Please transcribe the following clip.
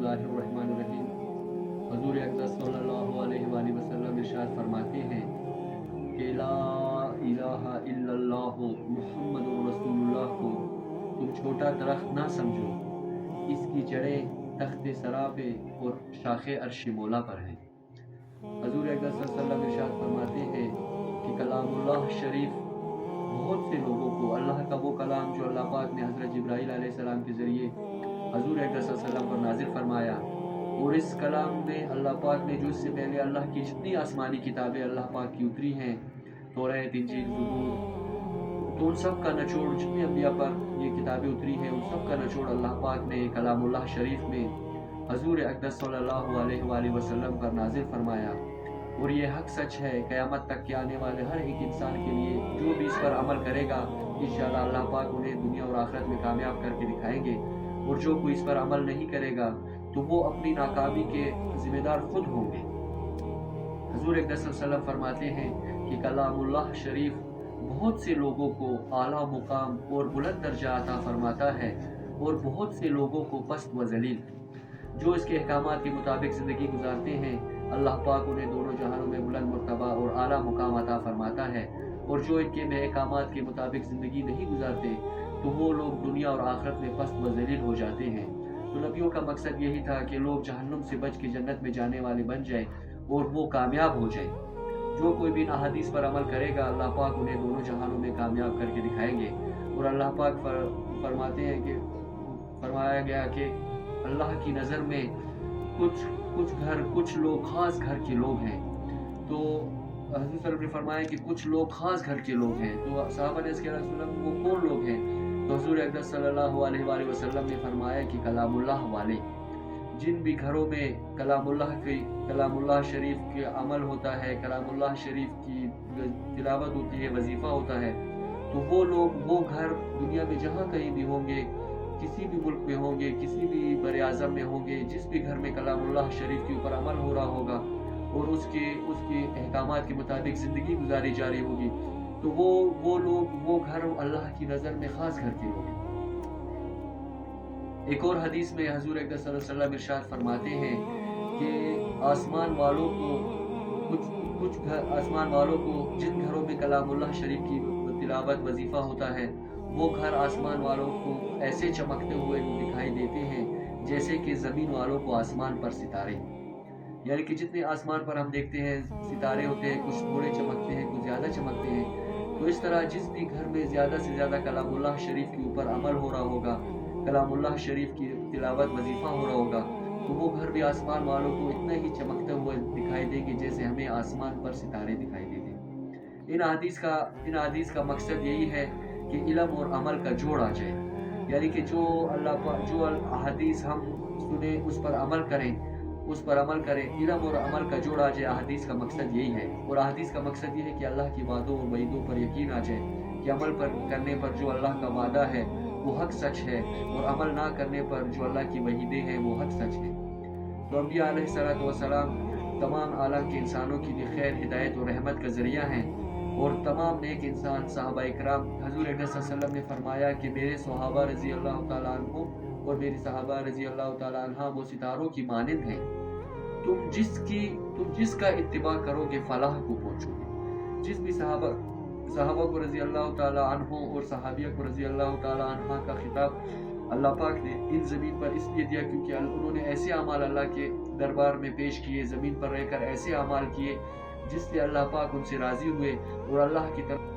बिस्मिल्लाहिर्रहमानिर्रहीम। हुज़ूर अक़दस सल्लल्लाहु अलैहि वसल्लम इरशाद फरमाते हैं कि ला इलाहा इल्लल्लाहु मुहम्मदुर रसूलुल्लाह को तुम छोटा दरख्त ना समझो, इसकी जड़ें तख्ते सरा पे और शाखे अर्श मौला पर हैं। हुज़ूर अक़दस सल्लल्लाहु अलैहि वसल्लम इरशाद फरमाते हैं कि कलामुल्लाह शरीफ बहुत से लोगों को, अल्लाह का वो कलाम जो अल्लाह पाक ने हज़रत जिब्राईल अलैहिस्सलाम के ज़रिए हुज़ूर अक़दस सल्लल्लाहु अलैहि वसल्लम पर नाज़िल फरमाया, और इस कलाम में अल्लाह पाक ने जो इससे पहले अल्लाह की जितनी आसमानी किताबें अल्लाह पाक की उतरी हैं, तौरात, इंजील, ज़बूर, तो उन सब का निचोड़, जितने अंबिया पर ये किताबें उतरी हैं उन सब का निचोड़ अल्लाह पाक ने कलामुल्लाह शरीफ में हुज़ूर अक़दस सल्लल्लाहु अलैहि वसल्लम पर नाज़िल फरमाया। और ये हक सच है, क़यामत तक के आने वाले हर एक इंसान के लिए जो भी इस पर अमल करेगा इंशाअल्लाह अल्लाह पाक उन्हें दुनिया और आखिरत में कामयाब करके दिखाएंगे, और जो कोई इस पर अमल नहीं करेगा तो वो अपनी नाकामी के जिम्मेदार खुद होंगे। हुज़ूर अक़दस सल्लल्लाहु अलैहि वसल्लम फरमाते हैं कि कलामुल्लाह शरीफ बहुत से लोगों को आला मुकाम और बुलंद दर्जा अता फरमाता है, और बहुत से लोगों को पस्त व ज़लील। जो इसके अहकामात के मुताबिक ज़िंदगी गुजारते हैं अल्लाह पाक उन्हें दोनों जहानों में बुलंद मर्तबा और आला मुकाम अता फरमाता है, और जो इनके अहकामात के मुताबिक ज़िंदगी नहीं गुजारते तो वो लोग दुनिया और आखिरत में पस्त व ज़लील हो जाते हैं। तो नबियों का मकसद यही था कि लोग जहन्नुम से बच के जन्नत में जाने वाले बन जाएं और वो कामयाब हो जाएं। जो कोई भी इन अहादीस पर अमल करेगा अल्लाह पाक उन्हें दोनों जहानों में कामयाब करके दिखाएंगे। और अल्लाह पाक फरमाते हैं कि फरमाया गया कि अल्लाह की नज़र में कुछ लोग ख़ास घर के लोग हैं। तो हज़रत सल्लल्लाहु ने फरमाया कि कुछ लोग ख़ास घर के लोग हैं। तो सहाबा ने इसके वो कौन लोग हैं? तो हुज़ूर अक़दस सल्लल्लाहु अलैहि वसल्लम ने फरमाया कि कलामुल्लाह वाले, जिन भी घरों में कलामुल्लाह शरीफ के अमल होता है, कलामुल्लाह शरीफ की तिलावत होती है, वजीफ़ा होता है, तो वो लोग, वो घर दुनिया में जहाँ कहीं भी होंगे, किसी भी मुल्क में होंगे, किसी भी बर आज़म में होंगे, जिस भी घर में कलामुल्लाह शरीफ के ऊपर अमल हो रहा होगा और उसके अहकामात के मुताबिक ज़िंदगी गुजारी जा रही होगी, तो वो लोग, वो घर अल्लाह की नज़र में ख़ास घर के लोग हैं। एक और हदीस में हुज़ूर अक़दस सल्लल्लाहु अलैहि वसल्लम इरशाद फरमाते हैं कि आसमान वालों को जिन घरों में कलामुल्लाह शरीफ की तिलावत वजीफ़ा होता है, वो घर आसमान वालों को ऐसे चमकते हुए दिखाई देते हैं जैसे कि ज़मीन वालों को आसमान पर सितारे। यानी कि जितने आसमान पर हम देखते हैं सितारे होते हैं, कुछ थोड़े चमकते हैं, कुछ ज़्यादा चमकते हैं। तो इस तरह जिस भी घर में ज़्यादा से ज़्यादा कलामुल्लाह शरीफ के ऊपर अमल हो रहा होगा, कलामुल्लाह शरीफ की तिलावत वजीफ़ा हो रहा होगा, तो वो घर भी आसमान वालों को इतना ही चमकते हुए दिखाई देंगे जैसे हमें आसमान पर सितारे दिखाई देते हैं। इन हदीस का मकसद यही है कि इल्म और अमल का जोड़ आ जाए, यानी कि जो हदीस हम सुने उस पर अमल करें, इल्म और अमल का जोड़ आ जाए। हदीस का मकसद यही है, और हदीस का मकसद ये है कि अल्लाह की वादों और वईदों पर यकीन आ जाए कि अमल करने पर जो अल्लाह का वादा है वो हक सच है, और अमल ना करने पर जो अल्लाह की वईदें हैं वो हक सच है। तो अंबिया अलैहिस्सलातु वस्सलाम तमाम आलम के इंसानों की खैर, हिदायत और रहमत का ज़रिया हैं, और तमाम नेक इंसान सहाबा इकराम, हुज़ूर अक़दस सल्लल्लाहु अलैहि वसल्लम ने फरमाया कि मेरे सहाबा रज़ी अल्लाह तआला अन्हुम और मेरी सहाबा रज़ी अल्लाह तआला अन्हा वो सितारों की मानिंद हैं। तुम जिसका इत्तिबा करोगे फलाह को पहुँचोगे। जिस भी सहाबा को रज़ी अल्लाह तआला अन्हुम और सहाबिया को रज़ी अल्लाह तआला अन्हा का खिताब अल्लाह पाक ने इन ज़मीन पर इसलिए दिया क्योंकि उन्होंने ऐसे अमाल अल्लाह के दरबार में पेश किए, ज़मीन पर रहकर ऐसे अमाल किए जिससे अल्लाह पाक उनसे राज़ी हुए और अल्लाह की तरफ